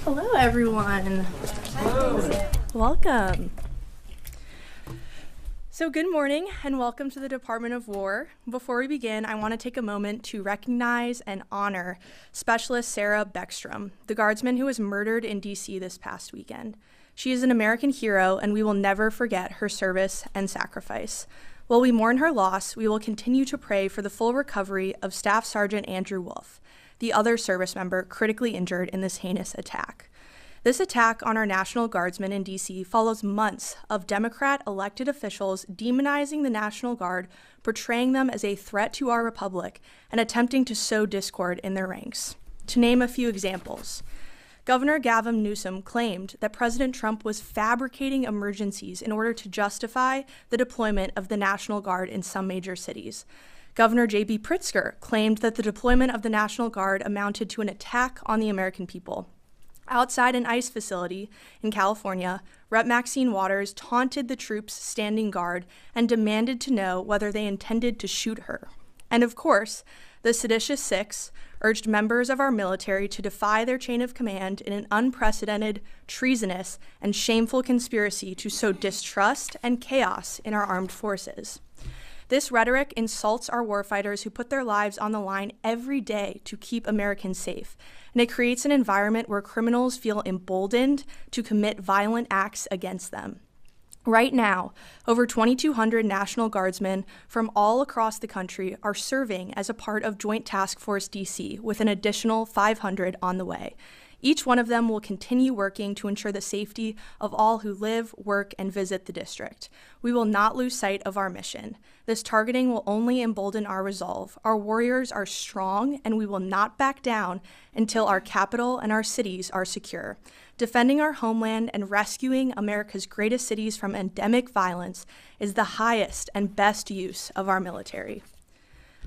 Hello, everyone. Hello. Welcome. So good morning and welcome to the Department of War. Before we begin, I want to take a moment to recognize and honor Specialist Sarah Beckstrom, the guardsman who was murdered in D.C. this past weekend. She is an American hero, and we will never forget her service and sacrifice. While we mourn her loss, we will continue to pray for the full recovery of Staff Sergeant Andrew Wolf, the other service member critically injured in this heinous attack. This attack on our National Guardsmen in D.C. follows months of Democrat elected officials demonizing the National Guard, portraying them as a threat to our republic, and attempting to sow discord in their ranks. To name a few examples, Governor Gavin Newsom claimed that President Trump was fabricating emergencies in order to justify the deployment of the National Guard in some major cities. Governor J.B. Pritzker claimed that the deployment of the National Guard amounted to an attack on the American people. Outside an ICE facility in California, Rep. Maxine Waters taunted the troops standing guard and demanded to know whether they intended to shoot her. And of course, the seditious six urged members of our military to defy their chain of command in an unprecedented, treasonous, and shameful conspiracy to sow distrust and chaos in our armed forces. This rhetoric insults our warfighters who put their lives on the line every day to keep Americans safe, and it creates an environment where criminals feel emboldened to commit violent acts against them. Right now, over 2,200 National Guardsmen from all across the country are serving as a part of Joint Task Force DC, with an additional 500 on the way. Each one of them will continue working to ensure the safety of all who live, work, and visit the district. We will not lose sight of our mission. This targeting will only embolden our resolve. Our warriors are strong, and we will not back down until our capital and our cities are secure. Defending our homeland and rescuing America's greatest cities from endemic violence is the highest and best use of our military.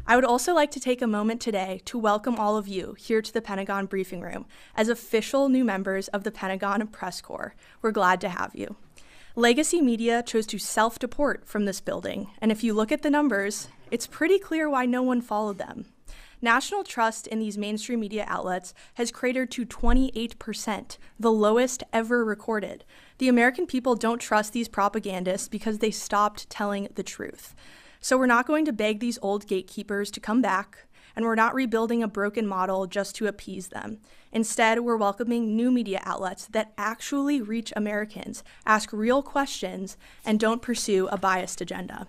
I would also like to take a moment today to welcome all of you here to the Pentagon briefing room as official new members of the Pentagon Press Corps. We're glad to have you. Legacy media chose to self-deport from this building, and if you look at the numbers, it's pretty clear why no one followed them. National trust in these mainstream media outlets has cratered to 28%, the lowest ever recorded. The American people don't trust these propagandists because they stopped telling the truth. So we're not going to beg these old gatekeepers to come back, and we're not rebuilding a broken model just to appease them. Instead, we're welcoming new media outlets that actually reach Americans, ask real questions, and don't pursue a biased agenda.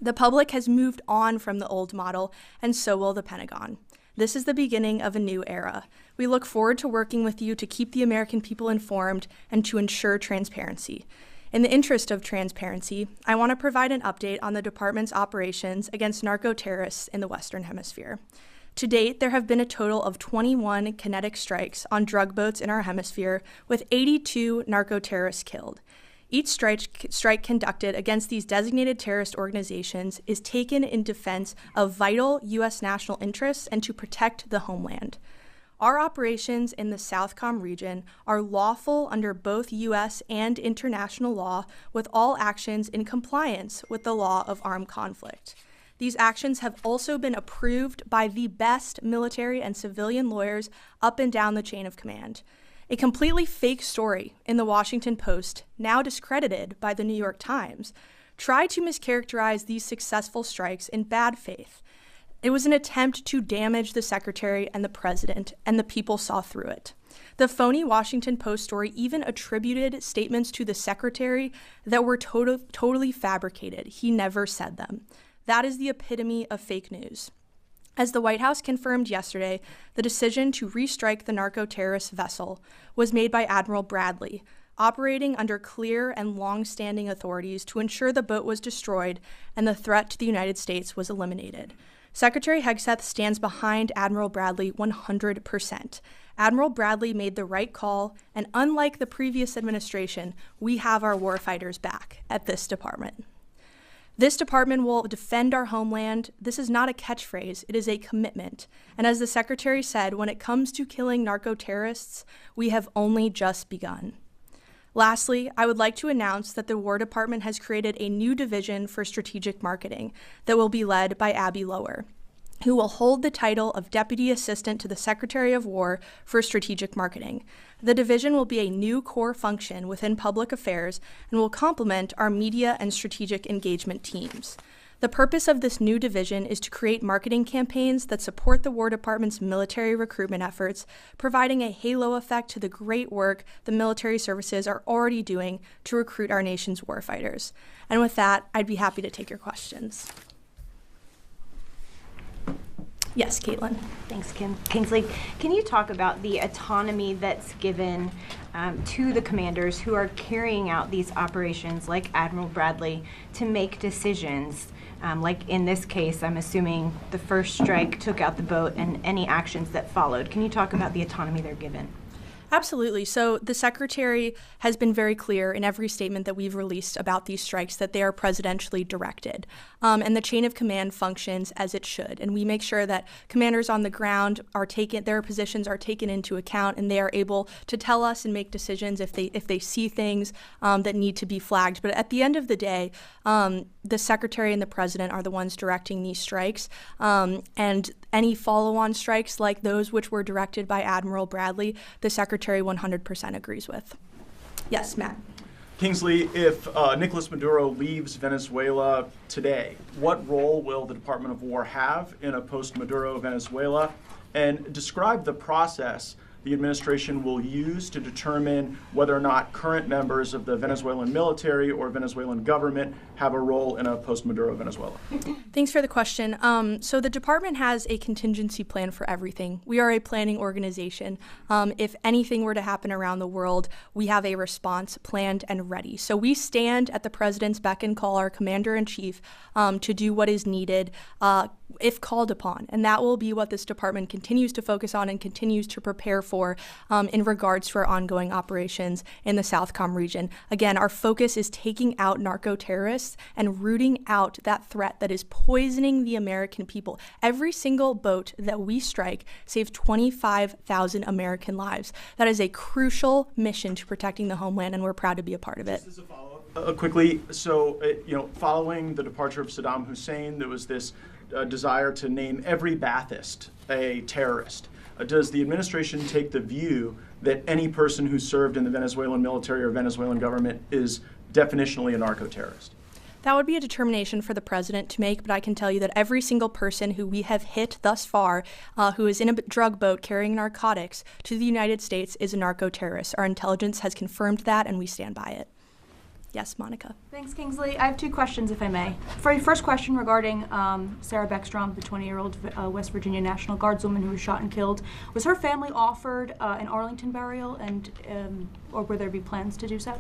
The public has moved on from the old model, and so will the Pentagon. This is the beginning of a new era. We look forward to working with you to keep the American people informed and to ensure transparency. In the interest of transparency, I want to provide an update on the department's operations against narco-terrorists in the Western Hemisphere. To date, there have been a total of 21 kinetic strikes on drug boats in our hemisphere, with 82 narco-terrorists killed. Each strike conducted against these designated terrorist organizations is taken in defense of vital U.S. national interests and to protect the homeland. Our operations in the Southcom region are lawful under both U.S. and international law, with all actions in compliance with the law of armed conflict. These actions have also been approved by the best military and civilian lawyers up and down the chain of command. A completely fake story in the Washington Post, now discredited by the New York Times, tried to mischaracterize these successful strikes in bad faith. It was an attempt to damage the secretary and the president, and the people saw through it. The phony Washington Post story even attributed statements to the secretary that were totally fabricated. He never said them. That is the epitome of fake news. As the White House confirmed yesterday, the decision to restrike the narco-terrorist vessel was made by Admiral Bradley, operating under clear and long-standing authorities to ensure the boat was destroyed and the threat to the United States was eliminated. Secretary Hegseth stands behind Admiral Bradley 100%. Admiral Bradley made the right call, and unlike the previous administration, we have our warfighters back at this department. This department will defend our homeland. This is not a catchphrase, it is a commitment. And as the Secretary said, when it comes to killing narco-terrorists, we have only just begun. Lastly, I would like to announce that the War Department has created a new division for strategic marketing that will be led by Abby Lower. who will hold the title of Deputy Assistant to the Secretary of War for Strategic Marketing. The division will be a new core function within public affairs and will complement our media and strategic engagement teams. The purpose of this new division is to create marketing campaigns that support the War Department's military recruitment efforts, providing a halo effect to the great work the military services are already doing to recruit our nation's warfighters. And with that, I'd be happy to take your questions. Yes, Caitlin. Thanks, Kingsley. Can you talk about the autonomy that's given to the commanders who are carrying out these operations, like Admiral Bradley, to make decisions? Like in this case, I'm assuming the first strike took out the boat and any actions that followed. Can you talk about the autonomy they're given? Absolutely. So the Secretary has been very clear in every statement that we've released about these strikes that they are presidentially directed. And the chain of command functions as it should. And we make sure that commanders on the ground their positions are taken into account, and they are able to tell us and make decisions if they see things that need to be flagged. But at the end of the day, the Secretary and the President are the ones directing these strikes. And any follow-on strikes like those which were directed by Admiral Bradley, the Secretary 100% agrees with. Yes, Matt. Kingsley, if Nicolas Maduro leaves Venezuela today, what role will the Department of War have in a post-Maduro Venezuela? And describe the process the administration will use to determine whether or not current members of the Venezuelan military or Venezuelan government have a role in a post-Maduro Venezuela. Thanks for the question. So the department has a contingency plan for everything. We are a planning organization. If anything were to happen around the world, we have a response planned and ready. So we stand at the president's beck and call, our commander-in-chief, to do what is needed if called upon. And that will be what this department continues to focus on and continues to prepare for in regards to our ongoing operations in the Southcom region. Again, our focus is taking out narco-terrorists and rooting out that threat that is poisoning the American people. Every single boat that we strike saves 25,000 American lives. That is a crucial mission to protecting the homeland, and we're proud to be a part of it. Just as a follow-up, quickly, so following the departure of Saddam Hussein, there was this desire to name every Ba'athist a terrorist. Does the administration take the view that any person who served in the Venezuelan military or Venezuelan government is definitionally a narco-terrorist? That would be a determination for the president to make, but I can tell you that every single person who we have hit thus far who is in a drug boat carrying narcotics to the United States is a narco-terrorist. Our intelligence has confirmed that, and we stand by it. Yes, Monica. Thanks, Kingsley. I have two questions, if I may. For your first question regarding Sarah Beckstrom, the 20-year-old West Virginia National Guardswoman who was shot and killed, was her family offered an Arlington burial, and or will there be plans to do so?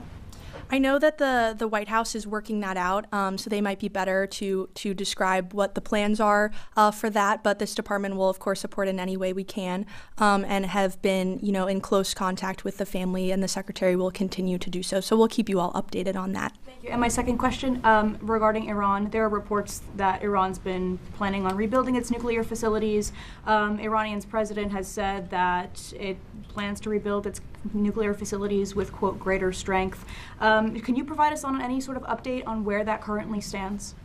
I know that the White House is working that out, so they might be better to describe what the plans are for that. But this department will, of course, support in any way we can, and have been, in close contact with the family, and the Secretary will continue to do so. So we'll keep you all updated on that. Thank you. And my second question regarding Iran, there are reports that Iran's been planning on rebuilding its nuclear facilities. Iranian's president has said that it plans to rebuild its nuclear facilities with, quote, greater strength. Can you provide us on any sort of update on where that currently stands?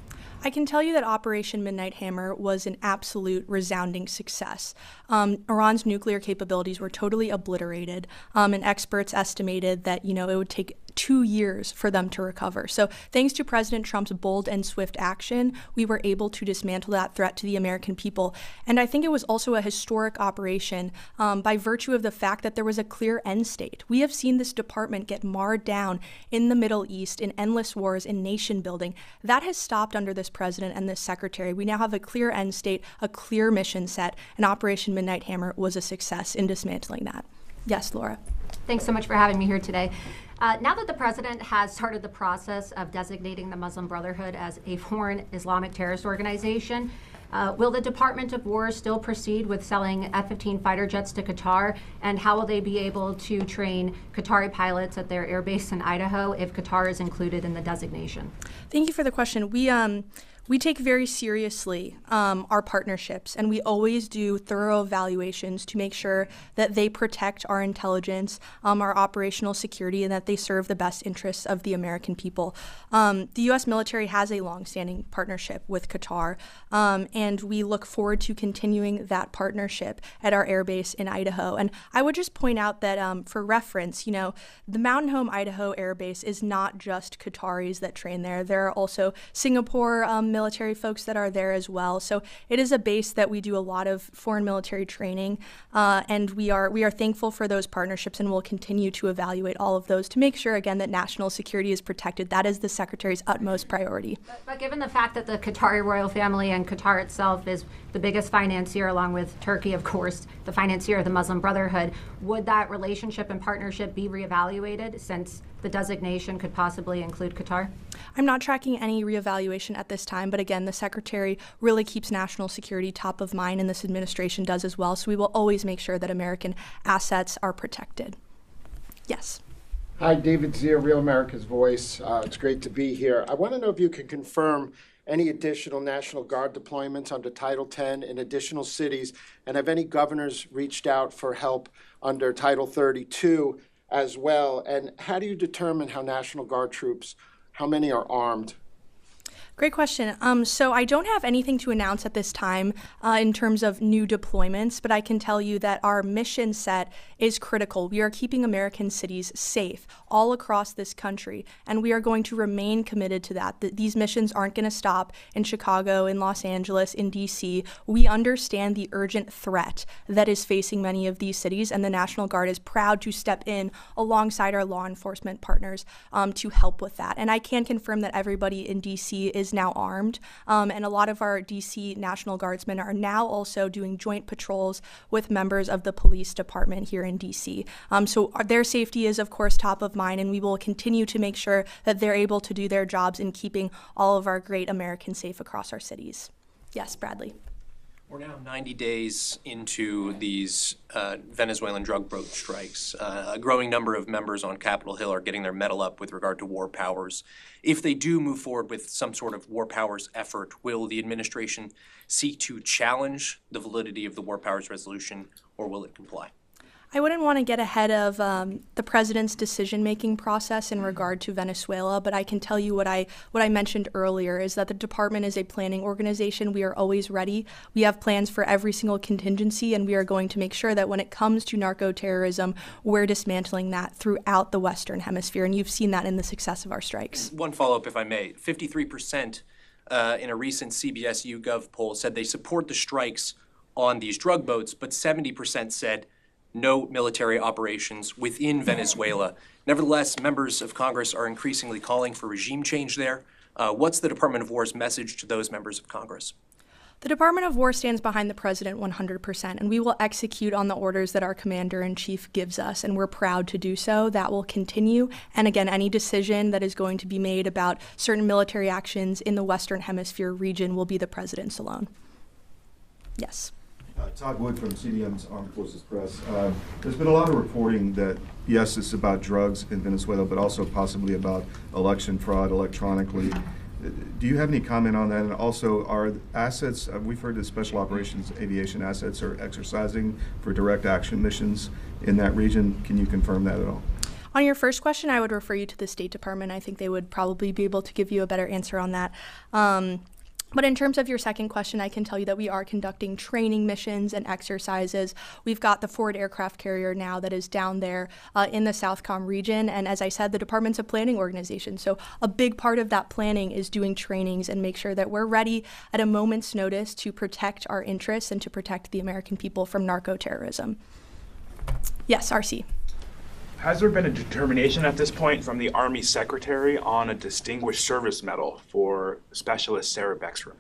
I can tell you that Operation Midnight Hammer was an absolute resounding success. Iran's nuclear capabilities were totally obliterated, and experts estimated that, it would take 2 years for them to recover. So thanks to President Trump's bold and swift action, we were able to dismantle that threat to the American people. And I think it was also a historic operation by virtue of the fact that there was a clear end state. We have seen this department get marred down in the Middle East in endless wars, in nation building. That has stopped under this president and this secretary. We now have a clear end state, a clear mission set, and Operation Midnight Hammer was a success in dismantling that. Yes, Laura. Thanks so much for having me here today. Now that the president has started the process of designating the Muslim Brotherhood as a foreign Islamic terrorist organization, will the Department of War still proceed with selling F-15 fighter jets to Qatar? And how will they be able to train Qatari pilots at their air base in Idaho if Qatar is included in the designation? Thank you for the question. We take very seriously our partnerships, and we always do thorough evaluations to make sure that they protect our intelligence, our operational security, and that they serve the best interests of the American people. The U.S. military has a longstanding partnership with Qatar, and we look forward to continuing that partnership at our air base in Idaho. And I would just point out that for reference, the Mountain Home, Idaho Air Base is not just Qataris that train there. There are also Singapore military folks that are there as well. So it is a base that we do a lot of foreign military training, and we are thankful for those partnerships, and we'll continue to evaluate all of those to make sure, again, that national security is protected. That is the Secretary's utmost priority. But given the fact that the Qatari royal family and Qatar itself is the biggest financier, along with Turkey, of course, the financier of the Muslim Brotherhood, would that relationship and partnership be reevaluated since the designation could possibly include Qatar? I'm not tracking any reevaluation at this time, but again, the Secretary really keeps national security top of mind, and this administration does as well, so we will always make sure that American assets are protected. Yes. Hi, David Zier, Real America's Voice. It's great to be here. I want to know if you can confirm any additional National Guard deployments under Title 10 in additional cities, and have any governors reached out for help under Title 32 as well? And how do you determine how National Guard troops, how many are armed? Great question. So I don't have anything to announce at this time in terms of new deployments, but I can tell you that our mission set is critical. We are keeping American cities safe all across this country, and we are going to remain committed to that. These missions aren't going to stop in Chicago, in Los Angeles, in D.C. We understand the urgent threat that is facing many of these cities, and the National Guard is proud to step in alongside our law enforcement partners to help with that. And I can confirm that everybody in D.C. is now armed, and a lot of our DC National Guardsmen are now also doing joint patrols with members of the police department here in DC. So their safety is, of course, top of mind, and we will continue to make sure that they're able to do their jobs in keeping all of our great Americans safe across our cities. Yes, Bradley. We're now 90 days into these Venezuelan drug boat strikes. A growing number of members on Capitol Hill are getting their mettle up with regard to war powers. If they do move forward with some sort of war powers effort, will the administration seek to challenge the validity of the war powers resolution, or will it comply? I wouldn't want to get ahead of the president's decision-making process in regard to Venezuela, but I can tell you what I mentioned earlier is that the department is a planning organization. We are always ready. We have plans for every single contingency, and we are going to make sure that when it comes to narco-terrorism, we're dismantling that throughout the Western Hemisphere, and you've seen that in the success of our strikes. One follow-up, if I may. 53% in a recent CBS YouGov poll said they support the strikes on these drug boats, but 70% said no military operations within Venezuela. Nevertheless, members of Congress are increasingly calling for regime change there. What's the Department of War's message to those members of Congress? The Department of War stands behind the president 100%, and we will execute on the orders that our commander-in-chief gives us, and we're proud to do so. That will continue. And again, any decision that is going to be made about certain military actions in the Western Hemisphere region will be the president's alone. Yes. Todd Wood from CDM's Armed Forces Press. There's been a lot of reporting that, yes, it's about drugs in Venezuela, but also possibly about election fraud electronically. Do you have any comment on that? And also, are assets, we've heard that special operations aviation assets are exercising for direct action missions in that region. Can you confirm that at all? On your first question, I would refer you to the State Department. I think they would probably be able to give you a better answer on that. But in terms of your second question, I can tell you that we are conducting training missions and exercises. We've got the forward aircraft carrier now that is down there in the Southcom region. And as I said, the department's a planning organization. So a big part of that planning is doing trainings and make sure that we're ready at a moment's notice to protect our interests and to protect the American people from narco-terrorism. Yes, RC. Has there been a determination at this point from the Army Secretary on a Distinguished Service Medal for Specialist Sarah Beckstrom?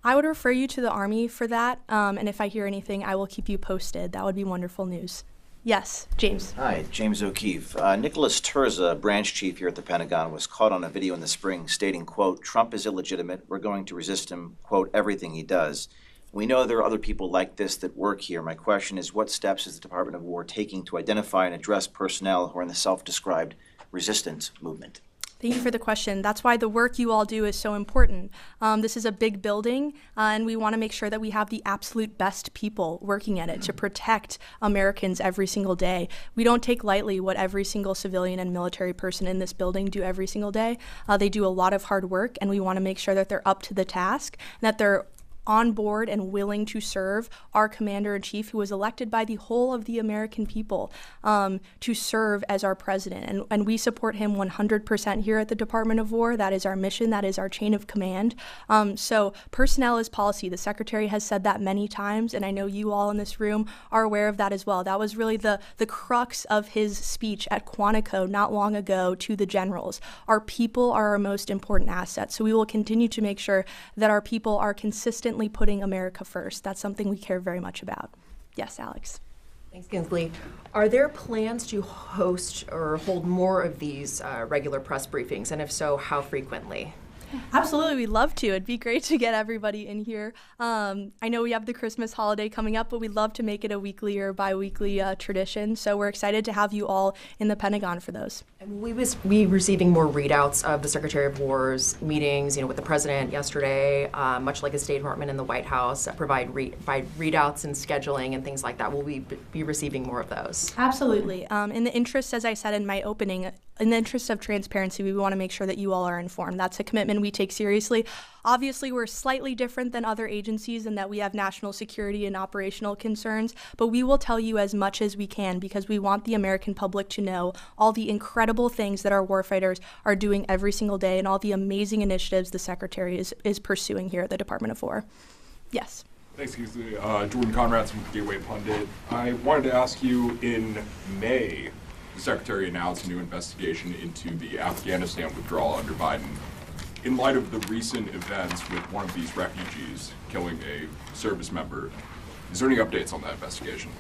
I would refer you to the Army for that, and if I hear anything, I will keep you posted. That would be wonderful news. Yes, James. Hi, James O'Keefe. Nicholas Terza, branch chief here at the Pentagon, was caught on a video in the spring stating, quote, "Trump is illegitimate. We're going to resist him, quote, everything he does." We know there are other people like this that work here. My question is, what steps is the Department of War taking to identify and address personnel who are in the self-described resistance movement? Thank you for the question. That's why the work you all do is so important. This is a big building, and we want to make sure that we have the absolute best people working at it to protect Americans every single day. We don't take lightly what every single civilian and military person in this building do every single day. They do a lot of hard work, and we want to make sure that they're up to the task, and that they're on board and willing to serve our commander-in-chief, who was elected by the whole of the American people, to serve as our president. And we support him 100% here at the Department of War. That is our mission. That is our chain of command. So personnel is policy. The Secretary has said that many times, and I know you all in this room are aware of that as well. That was really the crux of his speech at Quantico not long ago to the generals. Our people are our most important asset. So we will continue to make sure that our people are consistently putting America first. That's something we care very much about. Yes, Alex. Thanks, Kingsley. Are there plans to host or hold more of these regular press briefings? And if so, how frequently? Absolutely, we'd love to. It'd be great to get everybody in here. I know we have the Christmas holiday coming up, but we'd love to make it a weekly or bi-weekly tradition. So we're excited to have you all in the Pentagon for those. And we was receiving more readouts of the Secretary of War's meetings, with the President yesterday, much like the State Department and the White House, provide readouts and scheduling and things like that. Will we be receiving more of those? Absolutely. In the interest, as I said in my opening, in the interest of transparency, we want to make sure that you all are informed. That's a commitment we take seriously. Obviously, we're slightly different than other agencies in that we have national security and operational concerns, but we will tell you as much as we can because we want the American public to know all the incredible things that our warfighters are doing every single day and all the amazing initiatives the Secretary is pursuing here at the Department of War. Yes. Thanks, Kingsley. Jordan Conrad's from Gateway Pundit. I wanted to ask you, in May, the Secretary announced a new investigation into the Afghanistan withdrawal under Biden. In light of the recent events with one of these refugees killing a service member, is there any updates on that investigation?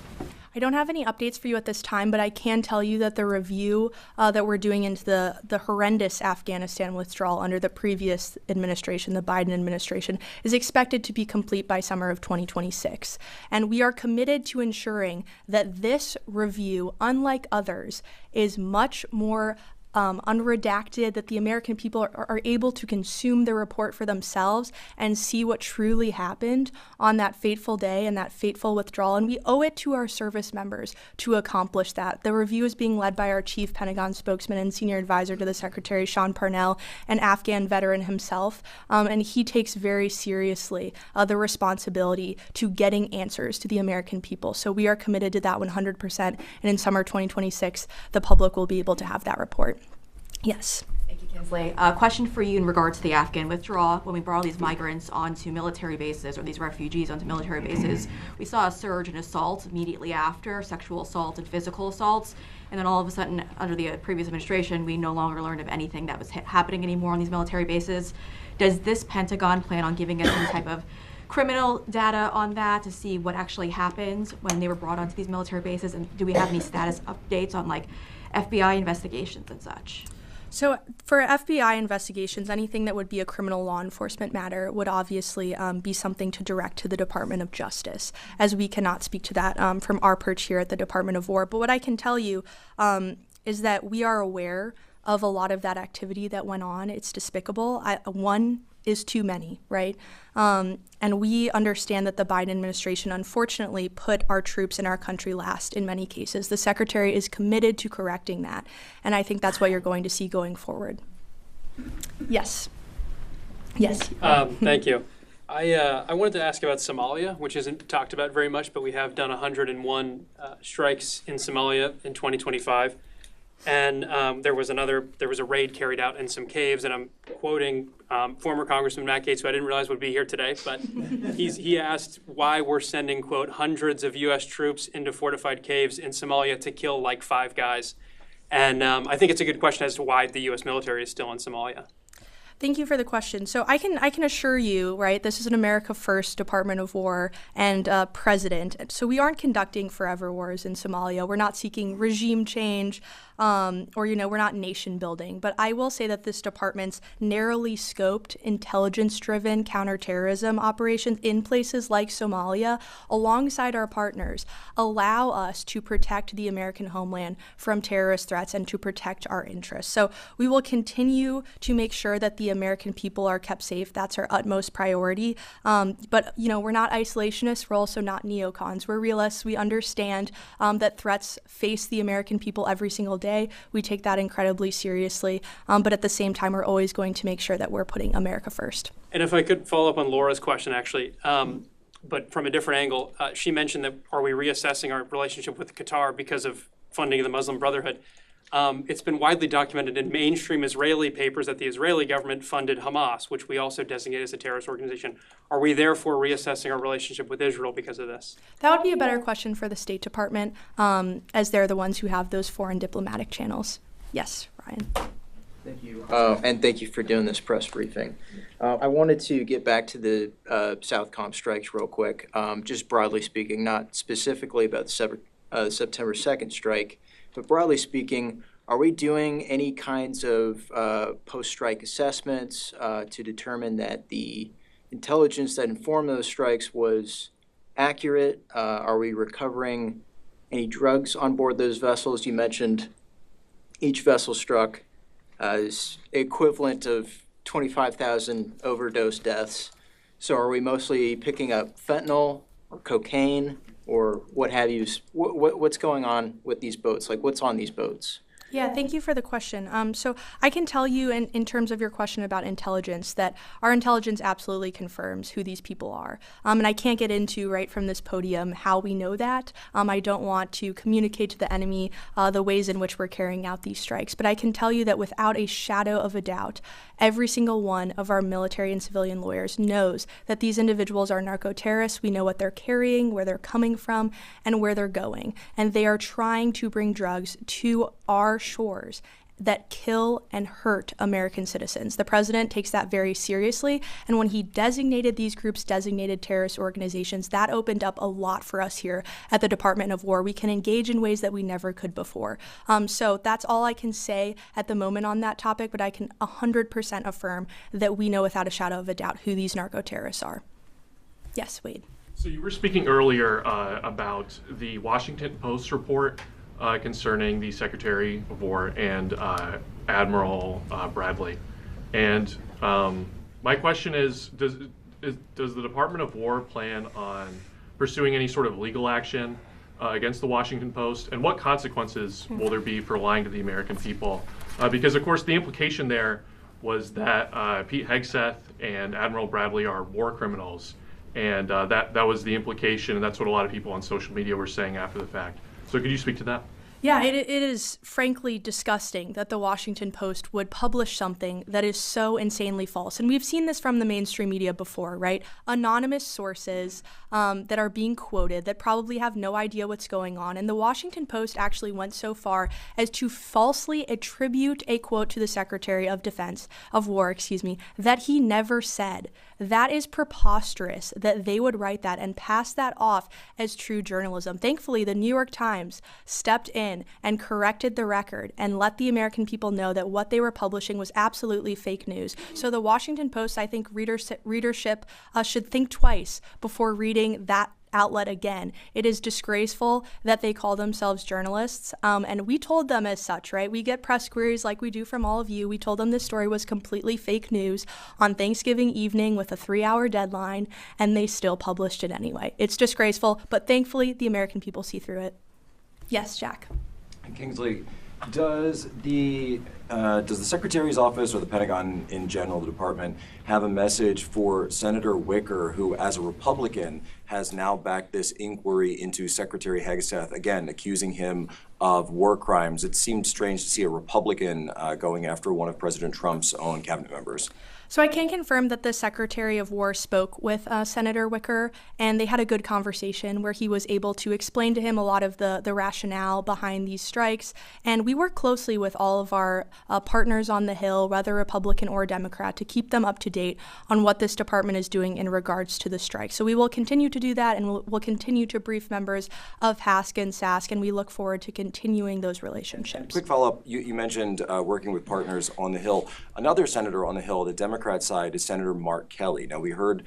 I don't have any updates for you at this time, but I can tell you that the review that we're doing into the horrendous Afghanistan withdrawal under the previous administration, the Biden administration, is expected to be complete by summer of 2026. And we are committed to ensuring that this review, unlike others, is much more unredacted, that the American people are able to consume the report for themselves and see what truly happened on that fateful day and that fateful withdrawal. And we owe it to our service members to accomplish that. The review is being led by our chief Pentagon spokesman and senior advisor to the Secretary, Sean Parnell, an Afghan veteran himself. And he takes very seriously the responsibility to getting answers to the American people. So we are committed to that 100%. And in summer 2026, the public will be able to have that report. Yes. Thank you, Kingsley. Question for you in regard to the Afghan withdrawal. When we brought all these migrants onto military bases, or these refugees onto military bases, we saw a surge in assaults immediately after, sexual assaults and physical assaults. And then all of a sudden, under the previous administration, we no longer learned of anything that was happening anymore on these military bases. Does this Pentagon plan on giving us any type of criminal data on that to see what actually happened when they were brought onto these military bases? And do we have any status updates on FBI investigations and such? So for FBI investigations, anything that would be a criminal law enforcement matter would obviously be something to direct to the Department of Justice, as we cannot speak to that from our perch here at the Department of War. But what I can tell you is that we are aware of a lot of that activity that went on. It's despicable. One is too many, right? And we understand that the Biden administration unfortunately put our troops in our country last in many cases. The Secretary is committed to correcting that, and I think that's what you're going to see going forward. Yes. Yes. Thank you. I wanted to ask about Somalia, which isn't talked about very much, but we have done 101 strikes in Somalia in 2025. And there was a raid carried out in some caves, and I'm quoting former Congressman Matt Gaetz, who I didn't realize would be here today, but he asked why we're sending, quote, hundreds of U.S. troops into fortified caves in Somalia to kill like 5 guys. And I think it's a good question as to why the U.S. military is still in Somalia. Thank you for the question. So I can assure you, right, this is an America First Department of War and president. So we aren't conducting forever wars in Somalia. We're not seeking regime change. or, we're not nation building. But I will say that this department's narrowly scoped, intelligence-driven counterterrorism operations in places like Somalia, alongside our partners, allow us to protect the American homeland from terrorist threats and to protect our interests. So we will continue to make sure that the American people are kept safe. That's our utmost priority. But, we're not isolationists. We're also not neocons. We're realists. We understand that threats face the American people every single day. We take that incredibly seriously. But at the same time, we're always going to make sure that we're putting America first. And if I could follow up on Laura's question, actually, but from a different angle, she mentioned that are we reassessing our relationship with Qatar because of funding of the Muslim Brotherhood? It's been widely documented in mainstream Israeli papers that the Israeli government funded Hamas, which we also designate as a terrorist organization. Are we therefore reassessing our relationship with Israel because of this? That would be a better question for the State Department, as they're the ones who have those foreign diplomatic channels. Yes, Ryan. Thank you. And thank you for doing this press briefing. I wanted to get back to the Southcom strikes real quick, just broadly speaking, not specifically about the September 2nd strike, but broadly speaking, are we doing any kinds of post-strike assessments to determine that the intelligence that informed those strikes was accurate? Are we recovering any drugs on board those vessels? You mentioned each vessel struck is equivalent of 25,000 overdose deaths. So are we mostly picking up fentanyl or cocaine or what have you? What's going on with these boats? Like, what's on these boats? Yeah, thank you for the question. So I can tell you in terms of your question about intelligence that our intelligence absolutely confirms who these people are. And I can't get into right from this podium how we know that. I don't want to communicate to the enemy the ways in which we're carrying out these strikes. But I can tell you that without a shadow of a doubt, every single one of our military and civilian lawyers knows that these individuals are narco-terrorists. We know what they're carrying, where they're coming from, and where they're going. And they are trying to bring drugs to our shores that kill and hurt American citizens. The president takes that very seriously, and when he designated these groups designated terrorist organizations, that opened up a lot for us here at the Department of War. We can engage in ways that we never could before. So that's all I can say at the moment on that topic, but I can 100% affirm that we know without a shadow of a doubt who these narco-terrorists are. Yes, Wade. So you were speaking earlier about the Washington Post report concerning the Secretary of War and Admiral Bradley. And my question is, does the Department of War plan on pursuing any sort of legal action against the Washington Post? And what consequences will there be for lying to the American people? Because, of course, the implication there was that Pete Hegseth and Admiral Bradley are war criminals. And that was the implication, and that's what a lot of people on social media were saying after the fact. So could you speak to that? Yeah, it is frankly disgusting that the Washington Post would publish something that is so insanely false. And we've seen this from the mainstream media before, right? Anonymous sources that are being quoted that probably have no idea what's going on. And the Washington Post actually went so far as to falsely attribute a quote to the Secretary of War, that he never said. That is preposterous that they would write that and pass that off as true journalism. Thankfully, the New York Times stepped in and corrected the record and let the American people know that what they were publishing was absolutely fake news. So the Washington Post, I think readership should think twice before reading that outlet again. It is disgraceful that they call themselves journalists, and we told them as such, right? We get press queries like we do from all of you. We told them this story was completely fake news on Thanksgiving evening with a 3-hour deadline, and they still published it anyway. It's disgraceful, but thankfully the American people see through it. Yes, Jack. Kingsley, does the Secretary's office or the Pentagon in general, the department, have a message for Senator Wicker, who as a Republican has now backed this inquiry into Secretary Hegseth, again, accusing him of war crimes? It seemed strange to see a Republican going after one of President Trump's own cabinet members. So I can confirm that the Secretary of War spoke with Senator Wicker, and they had a good conversation where he was able to explain to him a lot of the rationale behind these strikes. And we work closely with all of our partners on the Hill, whether Republican or Democrat, to keep them up to date on what this department is doing in regards to the strike. So we will continue to to do that, and we'll continue to brief members of HASC and SASC, and we look forward to continuing those relationships. Quick follow-up, you mentioned working with partners on the Hill. Another senator on the Hill, the Democrat side, is Senator Mark Kelly. Now, we heard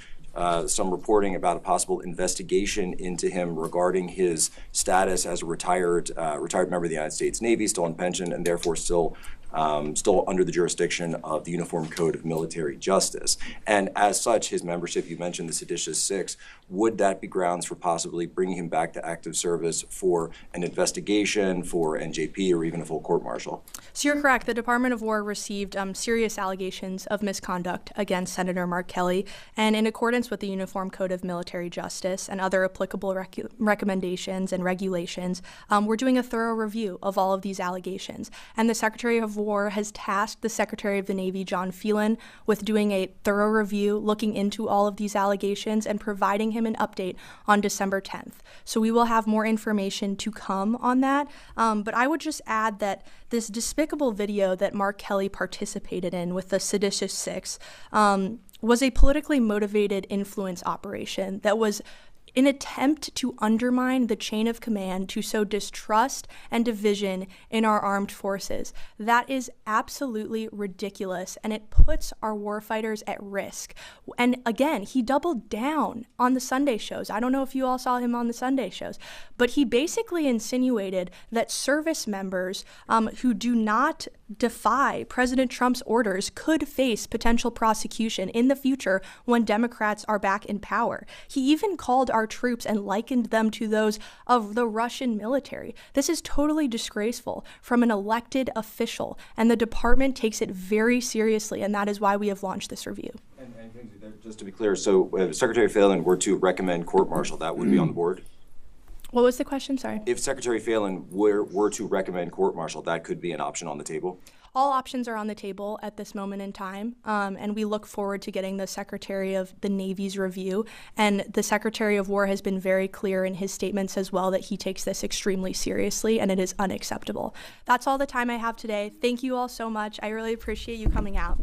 some reporting about a possible investigation into him regarding his status as a retired member of the United States Navy, still on pension, and therefore still under the jurisdiction of the Uniform Code of Military Justice. And as such, his membership, you mentioned the seditious six, would that be grounds for possibly bringing him back to active service for an investigation, for NJP, or even a full court-martial? So you're correct. The Department of War received serious allegations of misconduct against Senator Mark Kelly, and in accordance with the Uniform Code of Military Justice and other applicable recommendations and regulations, we're doing a thorough review of all of these allegations. And the Secretary of War has tasked the Secretary of the Navy, John Phelan, with doing a thorough review, looking into all of these allegations and providing him an update on December 10th. So we will have more information to come on that. But I would just add that this despicable video that Mark Kelly participated in with the seditious six was a politically motivated influence operation that was an attempt to undermine the chain of command, to sow distrust and division in our armed forces. That is absolutely ridiculous, and it puts our warfighters at risk. And again, he doubled down on the Sunday shows. I don't know if you all saw him on the Sunday shows, but he basically insinuated that service members who do not defy President Trump's orders could face potential prosecution in the future when Democrats are back in power. He even called our troops and likened them to those of the Russian military. This is totally disgraceful from an elected official, and the department takes it very seriously, and that is why we have launched this review. And just to be clear, so if Secretary Phelan were to recommend court-martial, that would be on the board? What was the question? Sorry. If Secretary Phelan were to recommend court-martial, that could be an option on the table? All options are on the table at this moment in time, and we look forward to getting the Secretary of the Navy's review. And the Secretary of War has been very clear in his statements as well that he takes this extremely seriously, and it is unacceptable. That's all the time I have today. Thank you all so much. I really appreciate you coming out.